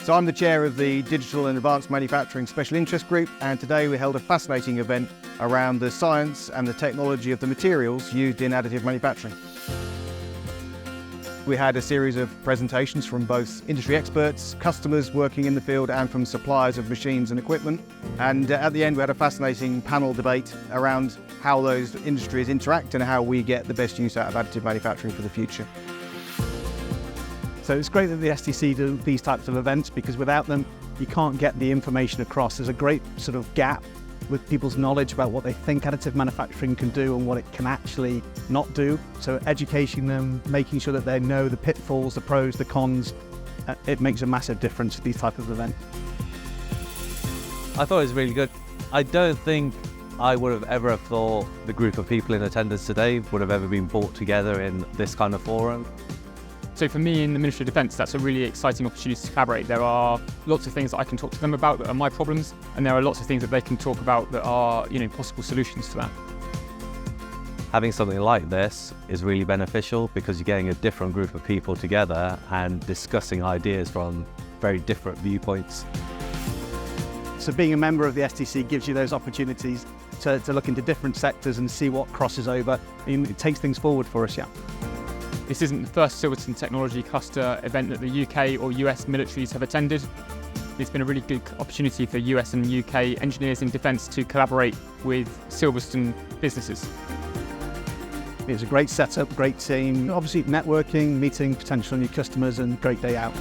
So I'm the chair of the Digital and Advanced Manufacturing Special Interest Group, and today we held a fascinating event around the science and the technology of the materials used in additive manufacturing. We had a series of presentations from both industry experts, customers working in the field, and from suppliers of machines and equipment. And at the end, we had a fascinating panel debate around how those industries interact and how we get the best use out of additive manufacturing for the future. So it's great that the STC do these types of events, because without them, you can't get the information across. There's a great sort of gap with people's knowledge about what they think additive manufacturing can do and what it can actually not do. So educating them, making sure that they know the pitfalls, the pros, the cons, it makes a massive difference with these type of events. I thought it was really good. I don't think I would have ever thought the group of people in attendance today would have ever been brought together in this kind of forum. So for me in the Ministry of Defence, that's a really exciting opportunity to collaborate. There are lots of things that I can talk to them about that are my problems, and there are lots of things that they can talk about that are, possible solutions to that. Having something like this is really beneficial because you're getting a different group of people together and discussing ideas from very different viewpoints. So being a member of the STC gives you those opportunities to look into different sectors and see what crosses over. It takes things forward for us, yeah. This isn't the first Silverstone Technology Cluster event that the UK or US militaries have attended. It's been a really good opportunity for US and UK engineers in defence to collaborate with Silverstone businesses. It was a great setup, great team, obviously networking, meeting potential new customers, and great day out.